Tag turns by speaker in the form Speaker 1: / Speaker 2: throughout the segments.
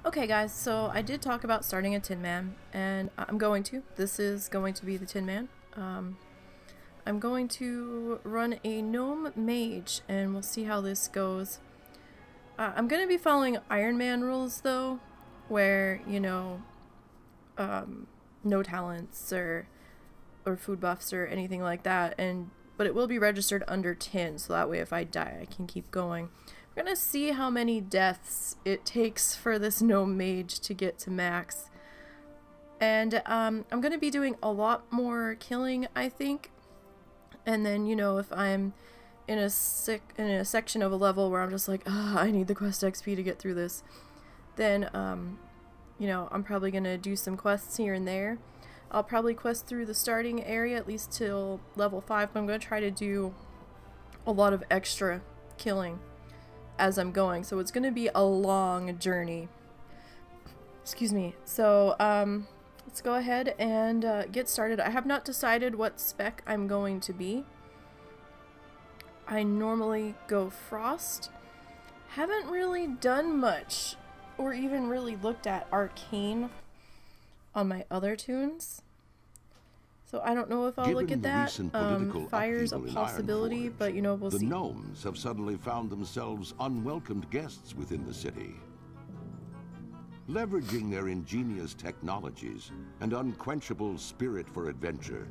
Speaker 1: Okay guys, so I did talk about starting a Tin Man, and I'm going to. This is going to be the Tin Man. I'm going to run a Gnome Mage, and we'll see how this goes. I'm going to be following Iron Man rules though, where, you know, no talents or food buffs or anything like that, but it will be registered under tin, so that way if I die I can keep going. We're gonna see how many deaths it takes for this Gnome Mage to get to max. And I'm gonna be doing a lot more killing, I think. And then, you know, if I'm in a section of a level where I'm just like, I need the quest XP to get through this, then you know, I'm probably gonna do some quests here and there. I'll probably quest through the starting area at least till level 5, but I'm gonna try to do a lot of extra killing as I'm going, so it's gonna be a long journey. Excuse me. So let's go ahead and get started. I have not decided what spec I'm going to be. I normally go Frost. Haven't really done much or even really looked at Arcane on my other tunes, so I don't know if I'll look at that. Fire's a possibility, but you know, we'll see.
Speaker 2: The gnomes have suddenly found themselves unwelcomed guests within the city. Leveraging their ingenious technologies and unquenchable spirit for adventure,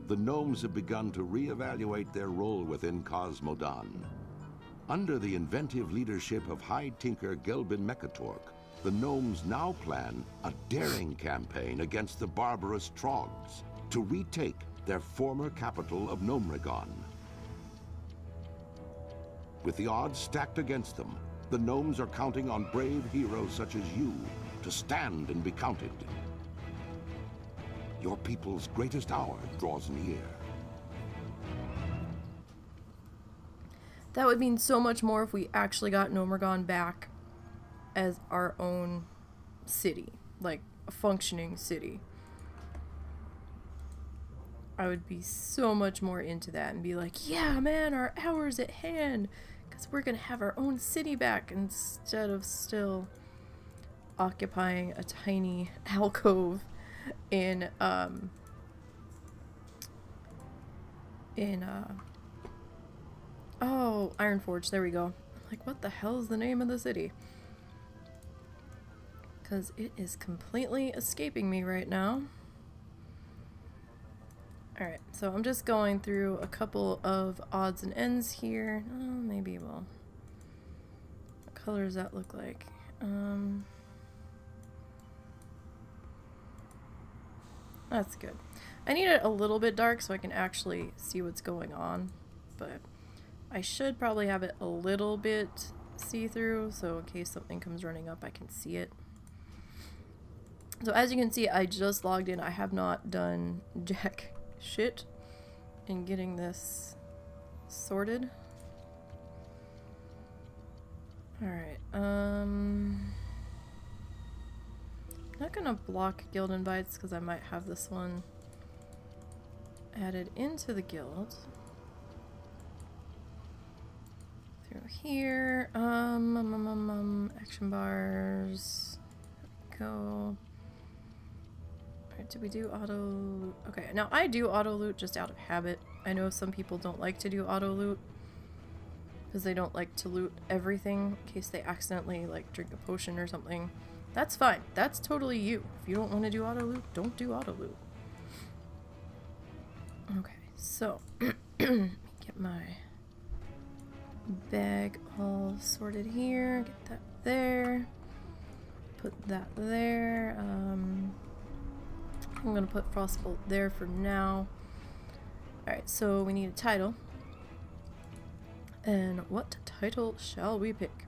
Speaker 2: the gnomes have begun to reevaluate their role within Cosmodan. Under the inventive leadership of High Tinker Gelbin Mechatork, the gnomes now plan a daring campaign against the barbarous Trogs to retake their former capital of Gnomregon. With the odds stacked against them, the gnomes are counting on brave heroes such as you to stand and be counted. Your people's greatest hour draws near.
Speaker 1: That would mean so much more if we actually got Gnomregon back as our own city, like a functioning city. I would be so much more into that and be like, yeah man, our hour's at hand, because we're gonna have our own city back instead of still occupying a tiny alcove in oh, Ironforge, there we go. I'm like, what the hell is the name of the city? Because it is completely escaping me right now. Alright, so I'm just going through a couple of odds and ends here. Oh, maybe, well, what color does that look like? That's good. I need it a little bit dark so I can actually see what's going on, but I should probably have it a little bit see-through, so in case something comes running up I can see it. So as you can see, I just logged in. I have not done jack shit in getting this sorted. Alright, I'm not gonna block guild invites because I might have this one added into the guild. Through here, action bars, go. Alright, did we do auto loot? Okay, now I do auto loot just out of habit. I know some people don't like to do auto loot because they don't like to loot everything in case they accidentally like drink a potion or something. That's fine. That's totally you. If you don't want to do auto loot, don't do auto loot. Okay, so let me get my bag all sorted here. Get that there. Put that there. I'm gonna put Frostbolt there for now. Alright, so we need a title. And what title shall we pick?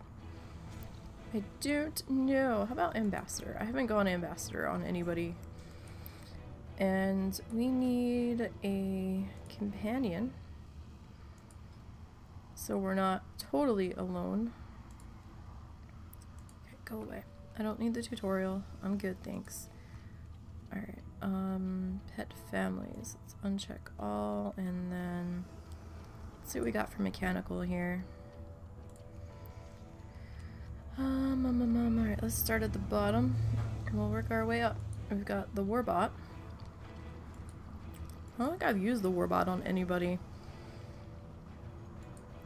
Speaker 1: I don't know. How about Ambassador? I haven't gone Ambassador on anybody. And we need a companion, so we're not totally alone. Okay, go away. I don't need the tutorial. I'm good, thanks. Alright, pet families. Let's uncheck all, and then let's see what we got for mechanical here. Alright, Alright, let's start at the bottom and we'll work our way up. We've got the Warbot. I don't think I've used the Warbot on anybody.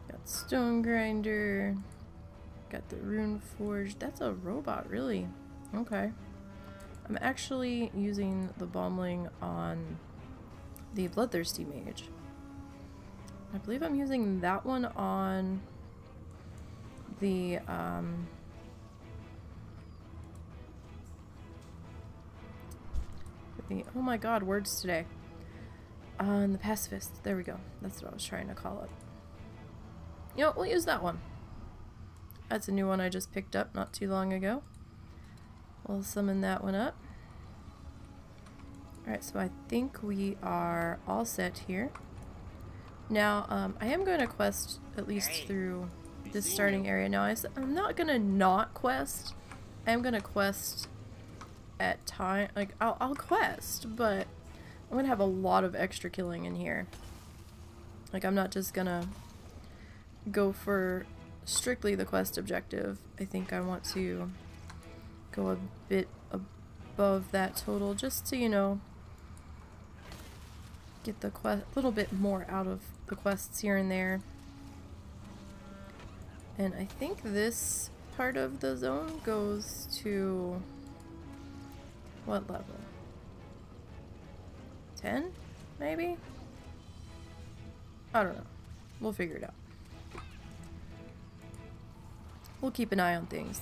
Speaker 1: Got Stone Grinder. Got the Rune Forge. That's a robot, really. Okay. I'm actually using the Bombling on the Bloodthirsty Mage. I believe I'm using that one on the, oh my god, words today. On the Pacifist. There we go. That's what I was trying to call it. You know, we'll use that one. That's a new one I just picked up not too long ago. We'll summon that one up. Alright, so I think we are all set here. Now, I am going to quest at least through this starting area. Now, I'm not going to not quest. I am going to quest at time. Like, I'll quest, but I'm going to have a lot of extra killing in here. Like, I'm not just going to go for strictly the quest objective. I think I want to go a bit above that total just to, you know, get the quest a little bit more out of the quests here and there. And I think this part of the zone goes to what level? 10? Maybe? I don't know. We'll figure it out. We'll keep an eye on things.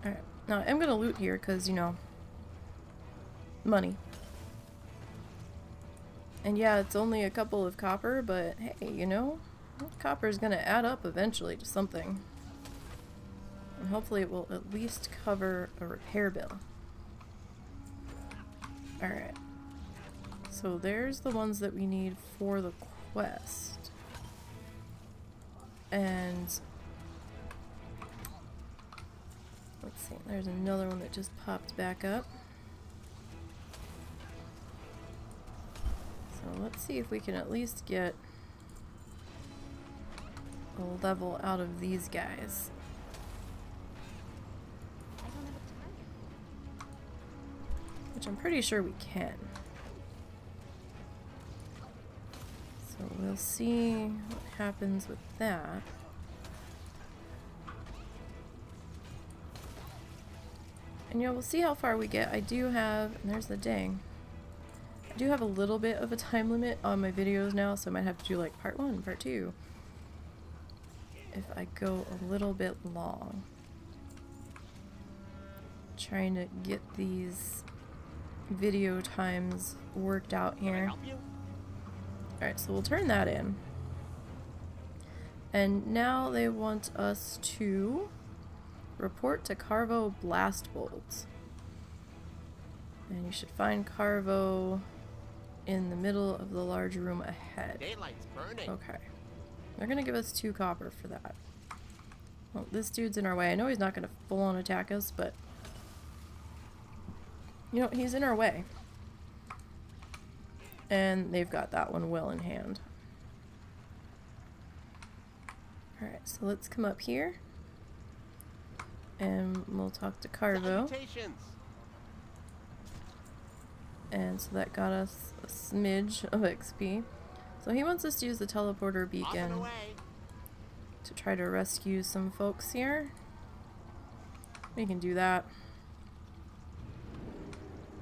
Speaker 1: Alright, now I'm gonna loot here because, you know, money. And yeah, it's only a couple of copper, but hey, you know, copper is gonna add up eventually to something. And hopefully it will at least cover a repair bill. Alright. So there's the ones that we need for the quest. And let's see, there's another one that just popped back up. So let's see if we can at least get a level out of these guys. Which I'm pretty sure we can. So we'll see what happens with that. And you know, we'll see how far we get. I do have, and there's the dang. I do have a little bit of a time limit on my videos now, so I might have to do like part 1, part 2. If I go a little bit long. Trying to get these video times worked out here. Alright, so we'll turn that in. And now they want us to report to Carvo Blast Bolts. And you should find Carvo in the middle of the large room ahead.
Speaker 3: Daylight's burning.
Speaker 1: Okay. They're gonna give us 2 copper for that. Well, this dude's in our way. I know he's not gonna full on attack us, but you know, he's in our way. And they've got that one well in hand. Alright, so let's come up here. And we'll talk to Carvo. And so that got us a smidge of XP. So he wants us to use the teleporter beacon to try to rescue some folks here. We can do that.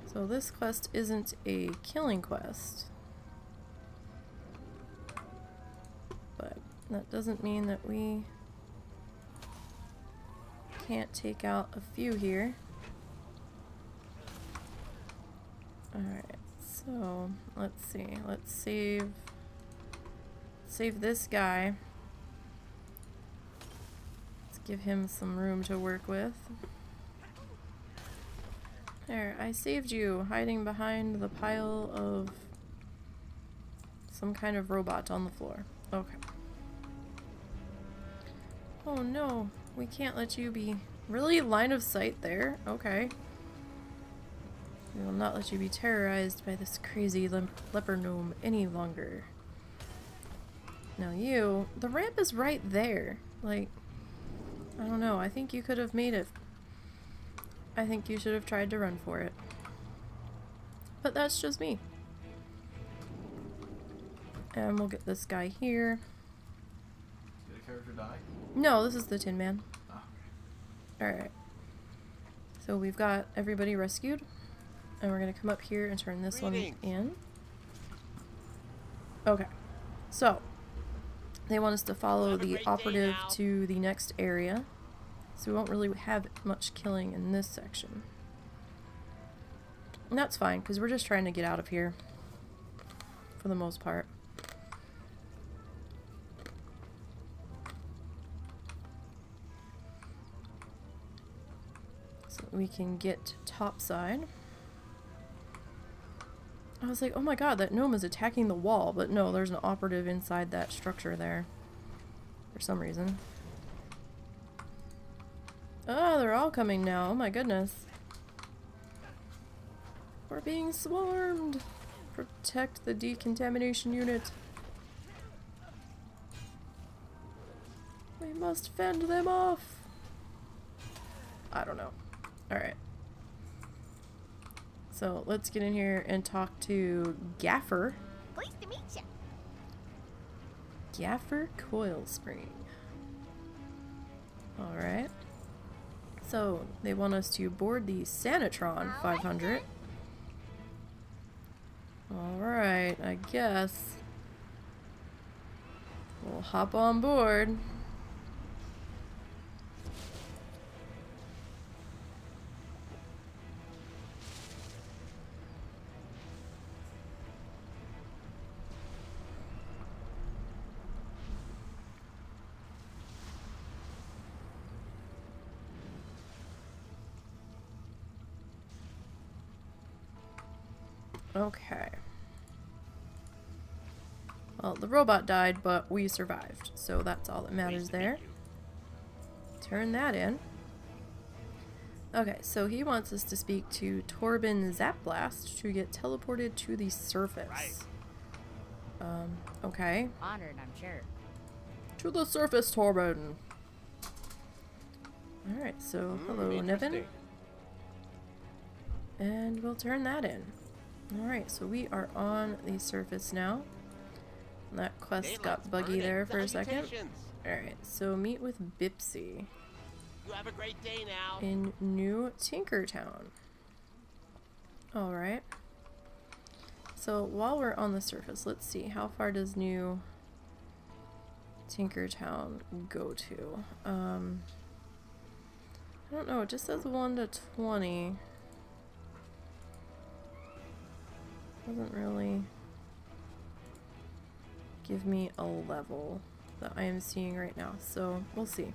Speaker 1: So this quest isn't a killing quest. But that doesn't mean that we can't take out a few here. Alright, so let's see. Let's save this guy. Let's give him some room to work with. There, I saved you, hiding behind the pile of some kind of robot on the floor. Okay. Oh no, we can't let you be... Really? Line of sight there? Okay. We will not let you be terrorized by this crazy leper gnome any longer. Now you, the ramp is right there. Like, I don't know. I think you could have made it. I think you should have tried to run for it. But that's just me. And we'll get this guy here.
Speaker 3: Did a character die?
Speaker 1: No, this is the Tin Man.
Speaker 3: Oh, okay.
Speaker 1: Alright. So we've got everybody rescued. And we're going to come up here and turn this one in. Okay. So, they want us to follow the operative to the next area. So we won't really have much killing in this section. And that's fine, because we're just trying to get out of here. For the most part. So we can get topside. I was like, oh my god, that gnome is attacking the wall. But no, there's an operative inside that structure there. For some reason. Oh, they're all coming now. Oh my goodness. We're being swarmed. Protect the decontamination unit. We must fend them off. I don't know. Alright. So let's get in here and talk to Gaffer.
Speaker 4: Pleased to meet you.
Speaker 1: Gaffer Coil Spring. Alright. So they want us to board the Sanitron 500. Alright, I guess we'll hop on board. Okay. Well, the robot died, but we survived, so that's all that matters there. Turn that in. Okay, so he wants us to speak to Torben Zapblast to get teleported to the surface. Okay.
Speaker 4: Honored, I'm sure.
Speaker 1: To the surface, Torben. Alright, so hello, Nevin. And we'll turn that in. Alright, so we are on the surface now. That quest got buggy there for a second. Alright, so meet with Bipsy.
Speaker 5: You have a great day now.
Speaker 1: In New Tinkertown. Alright. So while we're on the surface, let's see. How far does New Tinkertown go to? I don't know. It just says 1 to 20. Doesn't really give me a level that I am seeing right now, so we'll see.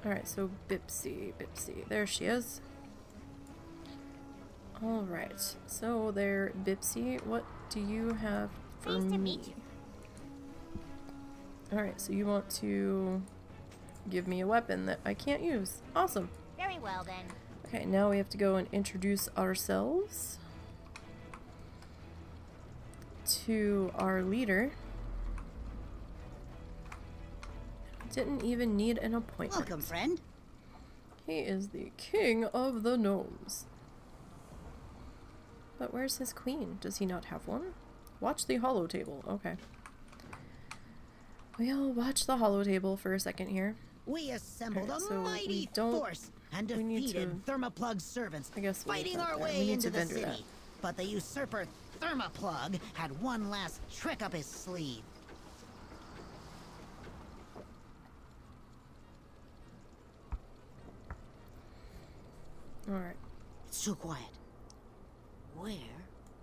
Speaker 1: Alright, so Bipsy, there she is. Alright, so there, Bipsy, what do you have for
Speaker 4: Pleased to
Speaker 1: me?
Speaker 4: meet you.
Speaker 1: Alright, so you want to give me a weapon that I can't use. Awesome.
Speaker 4: Very well then.
Speaker 1: Okay, now we have to go and introduce ourselves to our leader. Didn't even need an appointment.
Speaker 6: Welcome, friend.
Speaker 1: He is the king of the gnomes. But where's his queen? Does he not have one? Watch the holo table. Okay. We'll watch the holo table for a second here.
Speaker 6: We assembled
Speaker 1: Alright,
Speaker 6: a
Speaker 1: so
Speaker 6: mighty
Speaker 1: we don't-
Speaker 6: force and
Speaker 1: we need
Speaker 6: defeated
Speaker 1: to-
Speaker 6: Thermoplug's servants,
Speaker 1: I guess we'll
Speaker 6: fighting
Speaker 1: leave that
Speaker 6: our
Speaker 1: there. We
Speaker 6: way
Speaker 1: need
Speaker 6: into
Speaker 1: to
Speaker 6: the
Speaker 1: vendor
Speaker 6: city.
Speaker 1: that.
Speaker 6: But the usurper Thermoplug had one last trick up his sleeve.
Speaker 1: Alright.
Speaker 6: It's so quiet. Where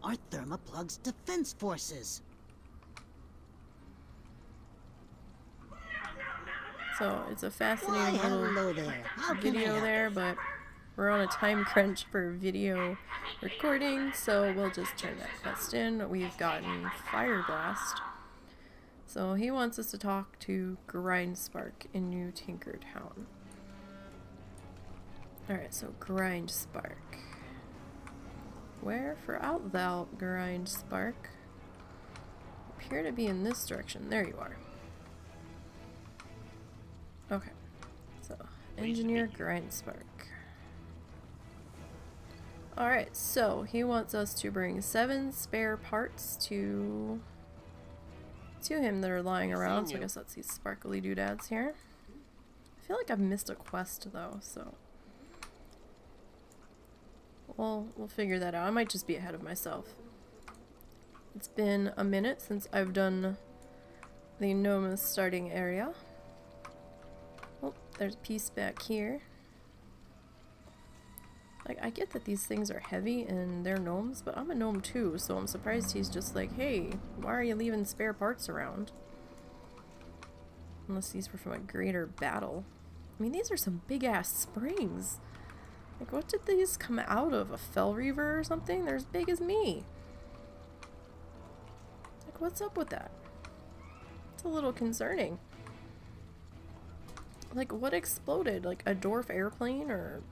Speaker 6: are Thermoplug's defense forces?
Speaker 1: So it's a
Speaker 6: Why,
Speaker 1: fascinating
Speaker 6: hello
Speaker 1: little
Speaker 6: there. How can I
Speaker 1: video
Speaker 6: help?
Speaker 1: there, but we're on a time crunch for video recording, so we'll just turn that quest in. We've gotten Fire Blast. So he wants us to talk to Grindspark in New Tinkertown. Alright, so Grindspark. Where for art thou, Grindspark? appear to be in this direction. There you are. Okay. So, Engineer Grindspark. Alright, so he wants us to bring 7 spare parts to him that are lying around. So I guess that's these sparkly doodads here. I feel like I've missed a quest though, so we'll figure that out. I might just be ahead of myself. It's been a minute since I've done the Gnome starting area. Oh, there's a piece back here. Like, I get that these things are heavy and they're gnomes, but I'm a gnome too, so I'm surprised he's just like, hey, why are you leaving spare parts around? Unless these were from a greater battle. I mean, these are some big-ass springs. Like, what did these come out of? A fell reaver or something? They're as big as me. Like, what's up with that? It's a little concerning. Like, what exploded? Like, a dwarf airplane or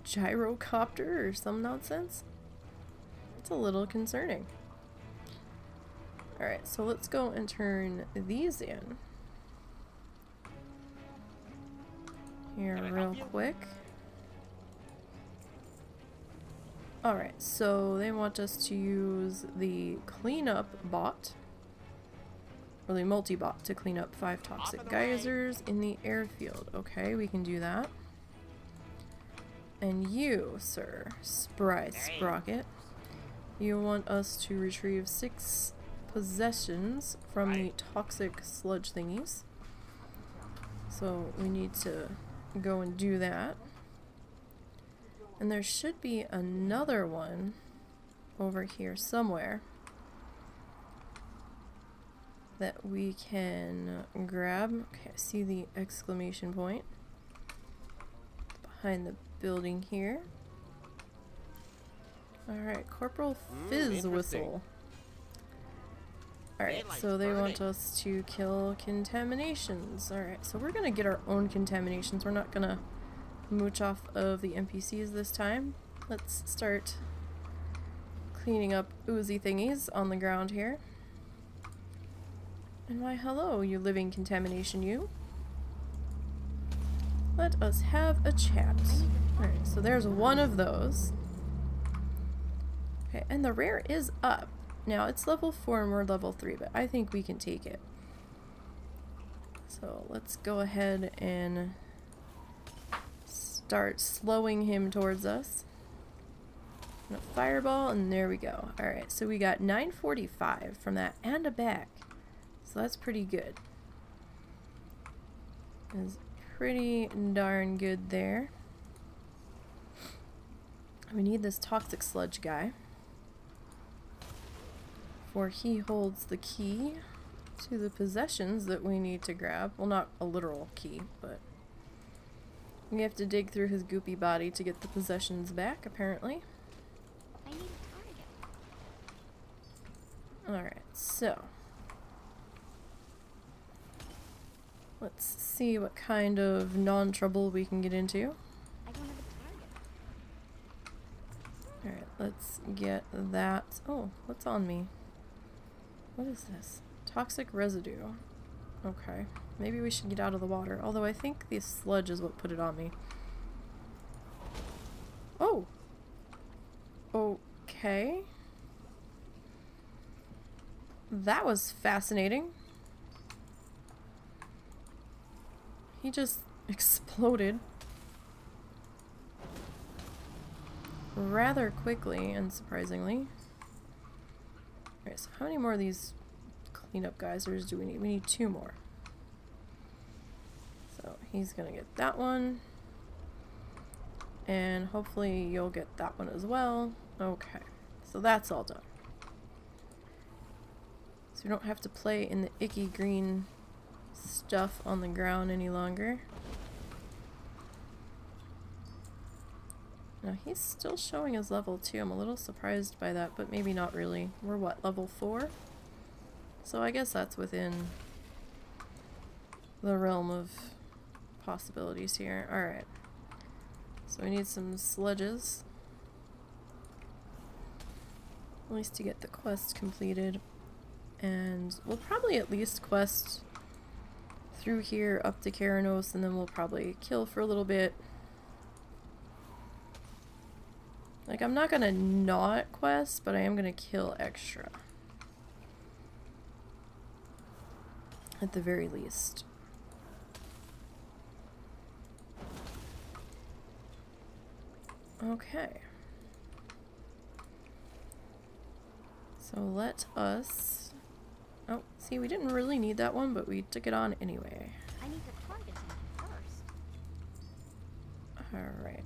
Speaker 1: gyrocopter or some nonsense? It's a little concerning. Alright, so let's go and turn these in here real quick. Alright, so they want us to use the cleanup bot, or the multi-bot, to clean up 5 toxic geysers in the airfield. Okay, we can do that. And you, sir, Spry Sprocket, you want us to retrieve 6 possessions from the toxic sludge thingies. So we need to go and do that. And there should be another one over here somewhere that we can grab. Okay, I see the exclamation point behind the building here. Alright, Corporal Fizz Whistle. Alright, so they want us to kill contaminations. Alright, so we're gonna get our own contaminations. We're not gonna mooch off of the NPCs this time. Let's start cleaning up oozy thingies on the ground here. And why hello, you living contamination, you. Let us have a chat. Alright, so there's one of those. Okay, and the rare is up. Now, it's level 4 and we're level 3, but I think we can take it. So, let's go ahead and start slowing him towards us. And a fireball, and there we go. Alright, so we got 945 from that and a back. So that's pretty good. It's pretty darn good there. We need this toxic sludge guy, for he holds the key to the possessions that we need to grab. Well, not a literal key, but we have to dig through his goopy body to get the possessions back, apparently.
Speaker 4: I need a target.
Speaker 1: Alright, so let's see what kind of non-trouble we can get into.
Speaker 4: I don't have a target.
Speaker 1: Alright, let's get that. Oh, what's on me? What is this? Toxic residue. Okay. Maybe we should get out of the water. Although I think the sludge is what put it on me. Oh! Okay. That was fascinating. He just exploded rather quickly and surprisingly. Alright, so how many more of these cleanup geysers do we need? We need 2 more. So he's gonna get that one. And hopefully you'll get that one as well. Okay, so that's all done. So we don't have to play in the icky green stuff on the ground any longer. Now he's still showing his level 2. I'm a little surprised by that, but maybe not really. We're what, level 4? So I guess that's within the realm of possibilities here. Alright. So we need some sludges. At least to get the quest completed. And we'll probably at least quest through here up to Keranos, and then we'll probably kill for a little bit. Like, I'm not gonna not quest, but I am gonna kill extra. At the very least. Okay. So let us... Oh, see, we didn't really need that one, but we took it on anyway.
Speaker 4: I need to target something first.
Speaker 1: Alright.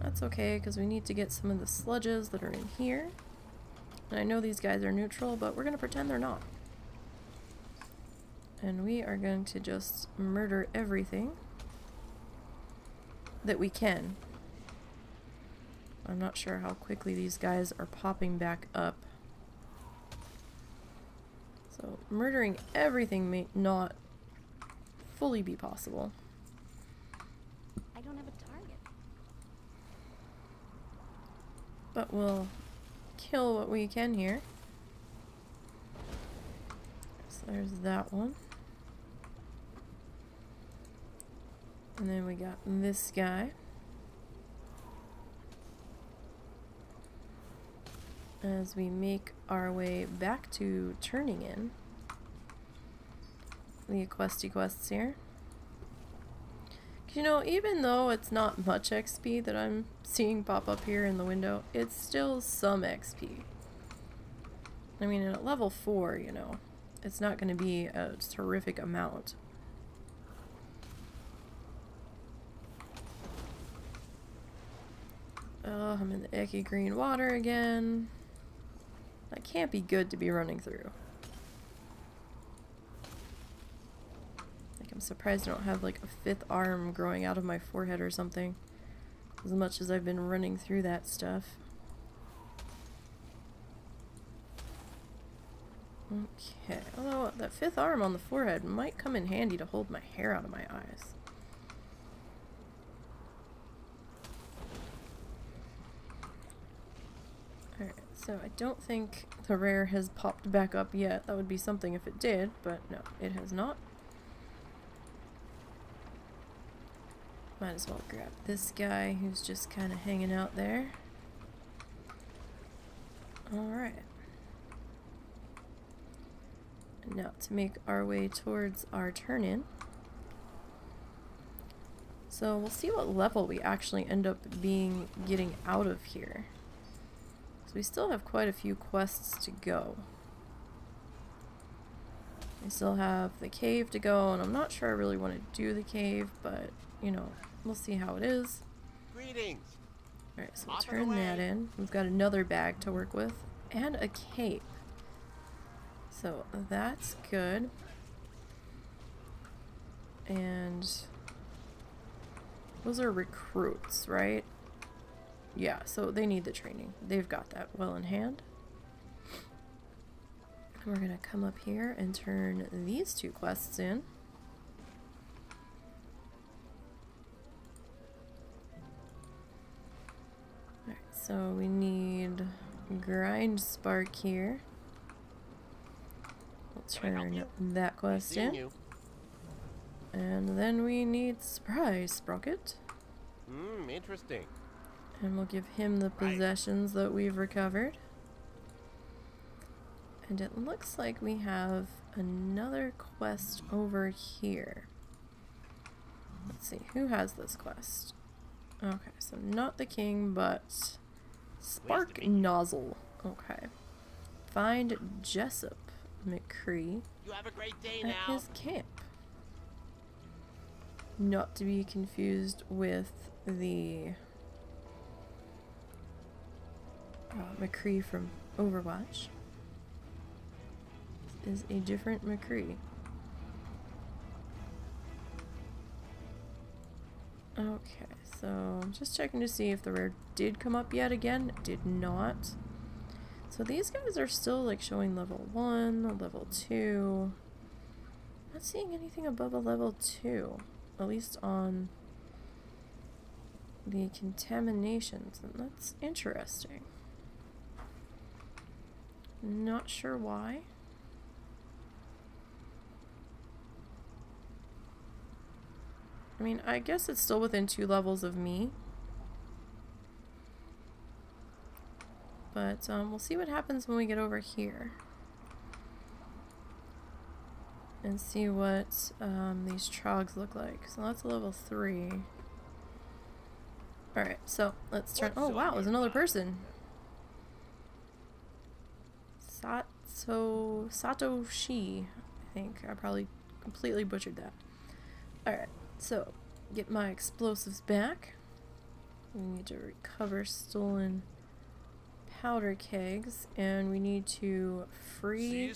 Speaker 1: That's okay, because we need to get some of the sludges that are in here. And I know these guys are neutral, but we're going to pretend they're not. And we are going to just murder everything that we can. I'm not sure how quickly these guys are popping back up. So murdering everything may not fully be possible.
Speaker 4: I don't have a target.
Speaker 1: But we'll kill what we can here. So there's that one. And then we got this guy. As we make our way back to turning in the questy quests here. 'Cause, you know, even though it's not much XP that I'm seeing pop up here in the window, it's still some XP. I mean, at level 4, you know, it's not going to be a terrific amount. Oh, I'm in the icky green water again. That can't be good to be running through. Like, I'm surprised I don't have like a 5th arm growing out of my forehead or something. As much as I've been running through that stuff. Okay, although that 5th arm on the forehead might come in handy to hold my hair out of my eyes. Alright, so I don't think the rare has popped back up yet. That would be something if it did, but no, it has not. Might as well grab this guy who's just kind of hanging out there. Alright. Now to make our way towards our turn-in. So we'll see what level we actually end up getting out of here. We still have quite a few quests to go. We still have the cave to go, and I'm not sure I really want to do the cave, but, you know, we'll see how it is.
Speaker 5: Greetings.
Speaker 1: Alright, so we'll turn that in. We've got another bag to work with, and a cape. So that's good. And those are recruits, right? Yeah, so they need the training. They've got that well in hand. And we're gonna come up here and turn these 2 quests in. Alright, so we need grind spark here. We'll turn that quest in. And then we need surprise sprocket.
Speaker 5: Interesting.
Speaker 1: And we'll give him the possessions that we've recovered. And it looks like we have another quest over here. Let's see, who has this quest? Okay, so not the king, but Spark Nozzle. Okay. Find Jessup McCree
Speaker 5: You have a great day
Speaker 1: at
Speaker 5: now.
Speaker 1: his camp. Not to be confused with the McCree from Overwatch. This is a different McCree. Okay, so I'm just checking to see if the rare did come up yet again. It did not. So these guys are still like showing level 1, level 2. Not seeing anything above a level 2. At least on the contaminations, and that's interesting. Not sure why. I mean, I guess it's still within 2 levels of me. But we'll see what happens when we get over here. And see what these trogs look like. So that's a level 3. Alright, so let's turn. Oh wow, there's another person. Satoshi, I think. I probably completely butchered that. Alright, so get my explosives back. We need to recover stolen powder kegs, and we need to free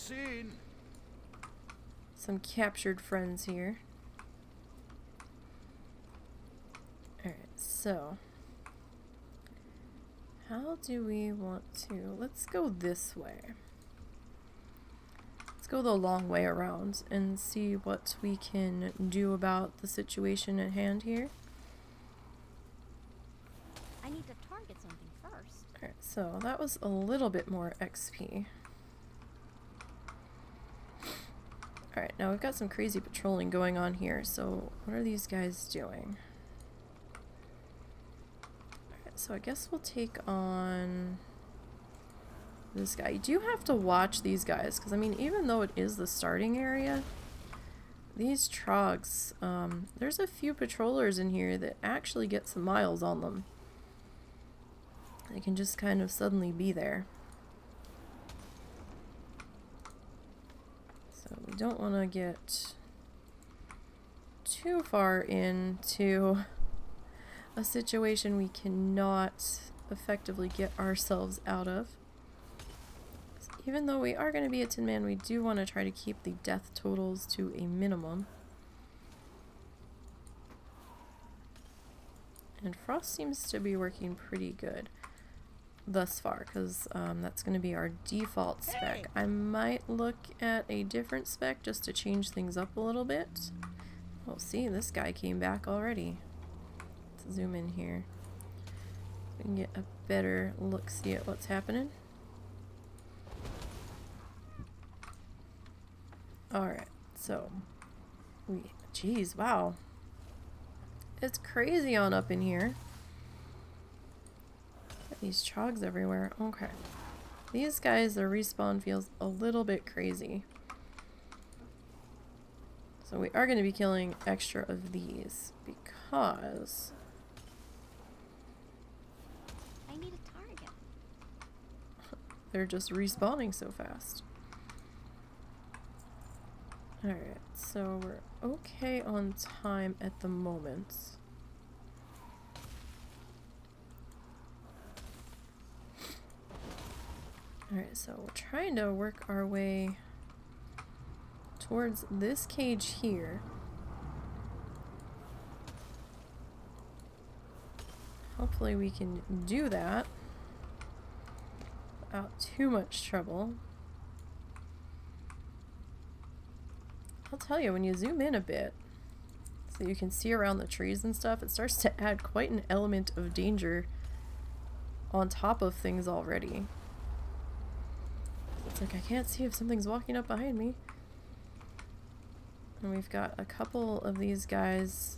Speaker 1: some captured friends here. Alright, so how do we want to? Let's go this way. Let's go the long way around and see what we can do about the situation at hand here.
Speaker 4: I need to target something first.
Speaker 1: Alright, so that was a little bit more XP. Alright, now we've got some crazy patrolling going on here, so what are these guys doing? Alright, so I guess we'll take on this guy. You do have to watch these guys, because I mean, even though it is the starting area, these trogs, there's a few patrollers in here that actually get some miles on them. They can just kind of suddenly be there. So we don't want to get too far into a situation we cannot effectively get ourselves out of. So even though we are going to be a Tin Man, we do want to try to keep the death totals to a minimum. And Frost seems to be working pretty good thus far, because that's going to be our default spec. I might look at a different spec just to change things up a little bit. Oh, see, this guy came back already. Let's zoom in here. We can get a better look-see at what's happening. Alright, so geez, wow. It's crazy on up in here. These trogs everywhere. Okay. These guys, their respawn feels a little bit crazy. So we are going to be killing extra of these because
Speaker 4: I need a target.
Speaker 1: they're just respawning so fast. Alright, so we're okay on time at the moment. Alright, so we're trying to work our way towards this cage here. Hopefully we can do that without too much trouble. I'll tell you, when you zoom in a bit, so you can see around the trees and stuff, it starts to add quite an element of danger on top of things already. It's like I can't see if something's walking up behind me. And we've got a couple of these guys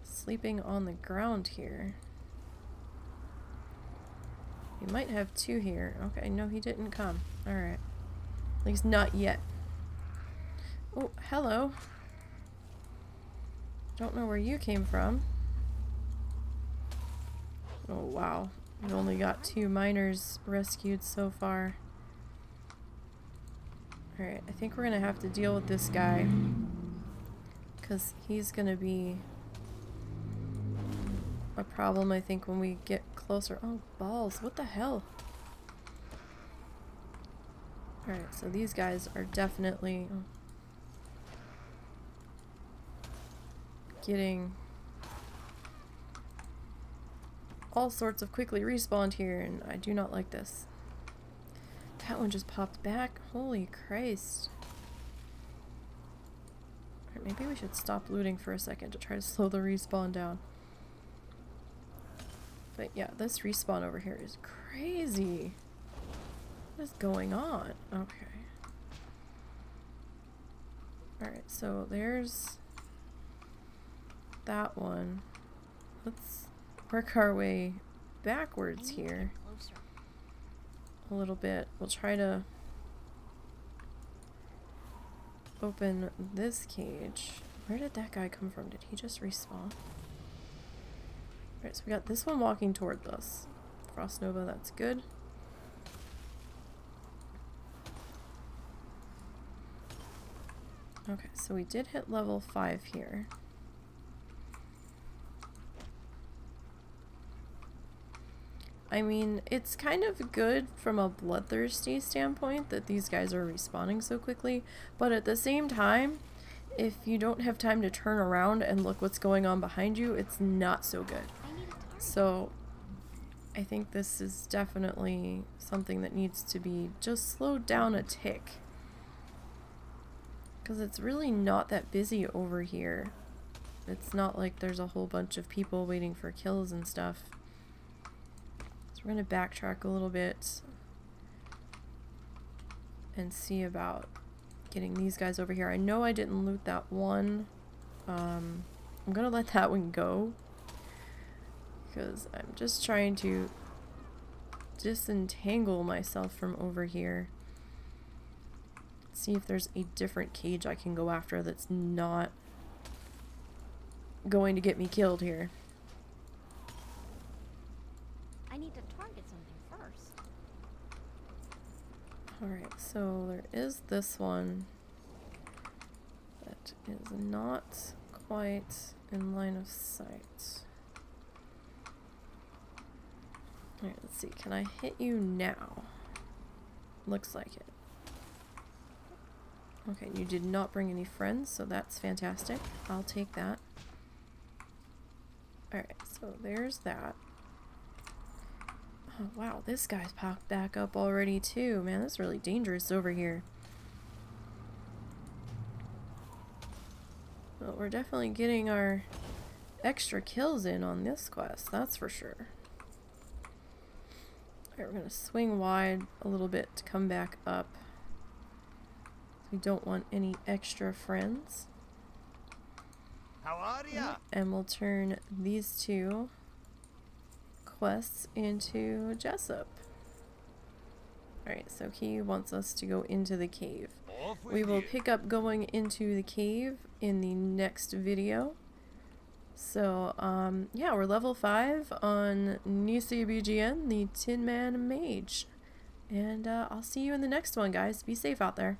Speaker 1: sleeping on the ground here. We might have 2 here. Okay, no, he didn't come. Alright. At least not yet. Oh, hello. Don't know where you came from. Oh, wow. We've only got 2 miners rescued so far. Alright, I think we're gonna have to deal with this guy, because he's gonna be a problem, I think, when we get closer. Oh, balls. What the hell? Alright, so these guys are definitely getting all sorts of quickly respawned here, and I do not like this. That one just popped back. Holy Christ. Alright, maybe we should stop looting for a second to try to slow the respawn down. But yeah, this respawn over here is crazy. What is going on? Okay. Alright, so there's that one. Let's work our way backwards here a little bit. We'll try to open this cage. Where did that guy come from? Did he just respawn? Alright, so we got this one walking toward us. Frost Nova, that's good. Okay, so we did hit level 5 here. I mean, it's kind of good from a bloodthirsty standpoint that these guys are respawning so quickly, but at the same time, if you don't have time to turn around and look what's going on behind you, it's not so good. So, I think this is definitely something that needs to be just slowed down a tick. Because it's really not that busy over here. It's not like there's a whole bunch of people waiting for kills and stuff. So we're going to backtrack a little bit and see about getting these guys over here. I know I didn't loot that one. I'm going to let that one go. Because I'm just trying to disentangle myself from over here. See if there's a different cage I can go after that's not going to get me killed here.
Speaker 4: I need to target something first.
Speaker 1: Alright, so there is this one that is not quite in line of sight. Alright, let's see. Can I hit you now? Looks like it. Okay, you did not bring any friends, so that's fantastic. I'll take that. Alright, so there's that. Oh, wow, this guy's popped back up already, too. Man, that's really dangerous over here. Well, we're definitely getting our extra kills in on this quest, that's for sure. Alright, we're gonna swing wide a little bit to come back up. We don't want any extra friends.
Speaker 5: How are ya?
Speaker 1: And we'll turn these two quests into Jessup. Alright, so he wants us to go into the cave. We will pick up going into the cave in the next video. So, yeah, we're level 5 on NiseyBGN, the Tin Man Mage. And I'll see you in the next one, guys. Be safe out there.